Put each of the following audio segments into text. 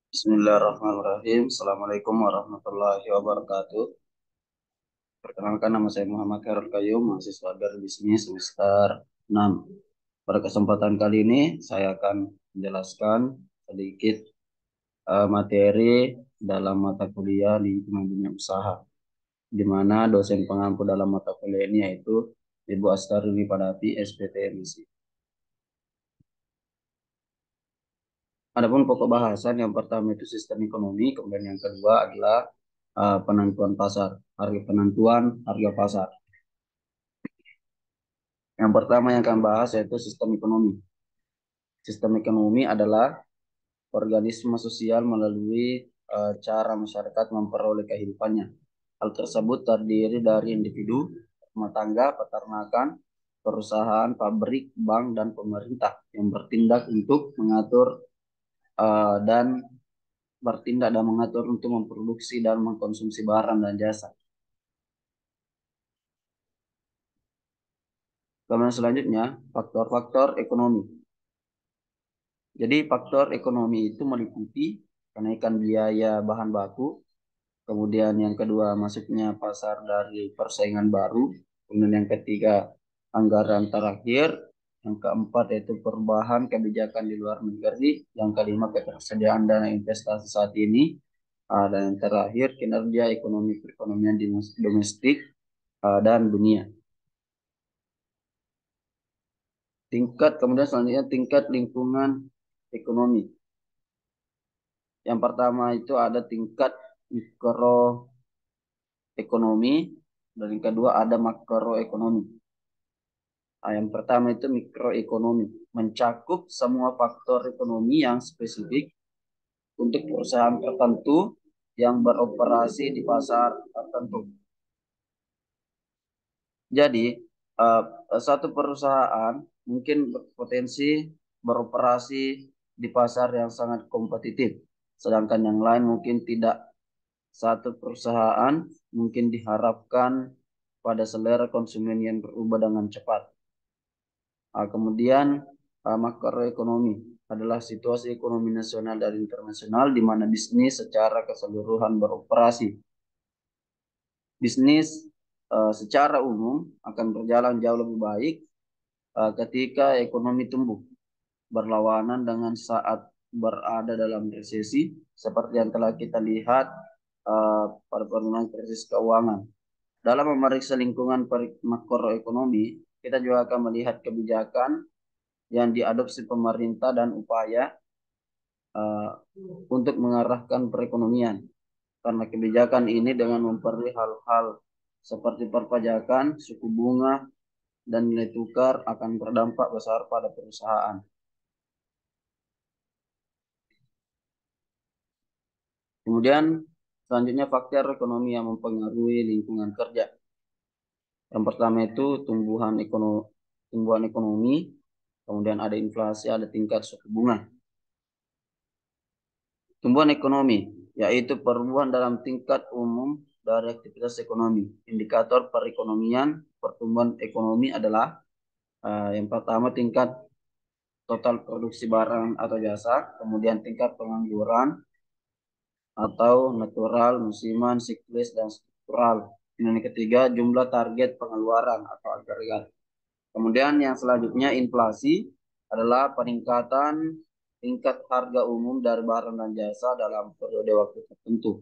Bismillahirrahmanirrahim. Assalamualaikum warahmatullahi wabarakatuh. Perkenalkan, nama saya Muhammad Khairul Qayyum, mahasiswa dari bisnis semester 6. Pada kesempatan kali ini saya akan menjelaskan sedikit materi dalam mata kuliah lingkungan dunia usaha, di mana dosen pengampu dalam mata kuliah ini yaitu Ibu Astarini Padapi, SPTMISI. Adapun pokok bahasan yang pertama itu sistem ekonomi, kemudian yang kedua adalah penentuan pasar, penentuan harga pasar. Yang pertama yang akan bahas yaitu sistem ekonomi. Sistem ekonomi adalah organisme sosial melalui cara masyarakat memperoleh kehidupannya. Hal tersebut terdiri dari individu, rumah tangga, peternakan, perusahaan, pabrik, bank, dan pemerintah yang bertindak dan mengatur untuk memproduksi dan mengkonsumsi barang dan jasa. Kemudian selanjutnya, faktor-faktor ekonomi. Jadi faktor ekonomi itu meliputi kenaikan biaya bahan baku, kemudian yang kedua masuknya pasar dari persaingan baru, kemudian yang ketiga anggaran terakhir, yang keempat yaitu perubahan kebijakan di luar negeri, yang kelima ketersediaan dana investasi saat ini, dan yang terakhir kinerja ekonomi perekonomian di domestik dan dunia. Kemudian selanjutnya tingkat lingkungan ekonomi. Yang pertama itu ada tingkat mikroekonomi dan yang kedua ada makroekonomi. Yang pertama itu mikroekonomi, mencakup semua faktor ekonomi yang spesifik untuk perusahaan tertentu yang beroperasi di pasar tertentu. Jadi satu perusahaan mungkin berpotensi beroperasi di pasar yang sangat kompetitif, sedangkan yang lain mungkin tidak. Satu perusahaan mungkin diharapkan pada selera konsumen yang berubah dengan cepat. Kemudian makroekonomi adalah situasi ekonomi nasional dan internasional di mana bisnis secara keseluruhan beroperasi. Bisnis secara umum akan berjalan jauh lebih baik ketika ekonomi tumbuh, berlawanan dengan saat berada dalam resesi, seperti yang telah kita lihat pada penurunan krisis keuangan. Dalam memeriksa lingkungan makroekonomi, kita juga akan melihat kebijakan yang diadopsi pemerintah dan upaya uh, untuk mengarahkan perekonomian. Karena kebijakan ini dengan memperoleh hal-hal seperti perpajakan, suku bunga, dan nilai tukar akan berdampak besar pada perusahaan. Kemudian selanjutnya faktor ekonomi yang mempengaruhi lingkungan kerja. Yang pertama itu tumbuhan ekonomi, kemudian ada inflasi, ada tingkat suku bunga. Tumbuhan ekonomi, yaitu perubahan dalam tingkat umum dari aktivitas ekonomi. Indikator perekonomian, pertumbuhan ekonomi adalah yang pertama tingkat total produksi barang atau jasa, kemudian tingkat pengangguran atau natural, musiman, siklis, dan struktural. Yang ketiga, jumlah target pengeluaran atau agregat. Kemudian yang selanjutnya inflasi adalah peningkatan tingkat harga umum dari barang dan jasa dalam periode waktu tertentu.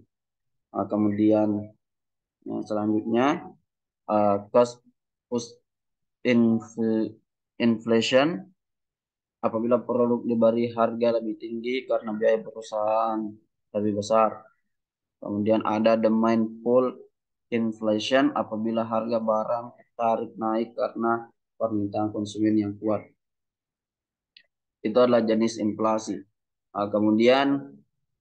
Kemudian yang selanjutnya cost push inflation apabila produk diberi harga lebih tinggi karena biaya perusahaan lebih besar. Kemudian ada demand pull inflation apabila harga barang tarik naik karena permintaan konsumen yang kuat. Itu adalah jenis inflasi. Kemudian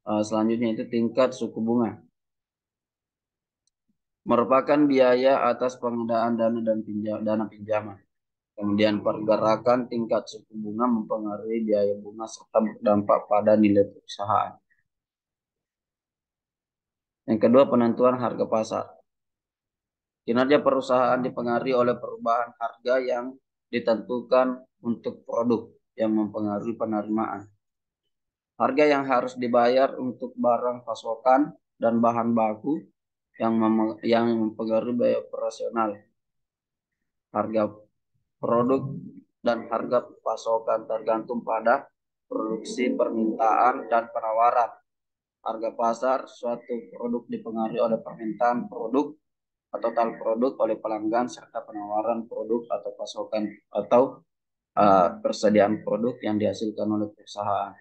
selanjutnya itu tingkat suku bunga. Merupakan biaya atas pengadaan dana pinjaman. Kemudian pergerakan tingkat suku bunga mempengaruhi biaya bunga serta berdampak pada nilai perusahaan. Yang kedua, penentuan harga pasar. Kinerja perusahaan dipengaruhi oleh perubahan harga yang ditentukan untuk produk yang mempengaruhi penerimaan. Harga yang harus dibayar untuk barang pasokan dan bahan baku yang mempengaruhi biaya operasional. Harga produk dan harga pasokan tergantung pada produksi, permintaan, dan penawaran. Harga pasar suatu produk dipengaruhi oleh permintaan produk atau total produk oleh pelanggan serta penawaran produk atau pasokan atau persediaan produk yang dihasilkan oleh perusahaan.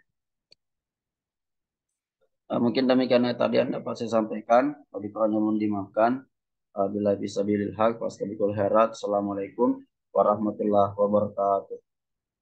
Mungkin demikian yang tadi yang dapat saya sampaikan. Bagi kurangnya mohon dimaafkan. Bila bisa bilil haq, wastabiqul khairat. Assalamualaikum warahmatullahi wabarakatuh.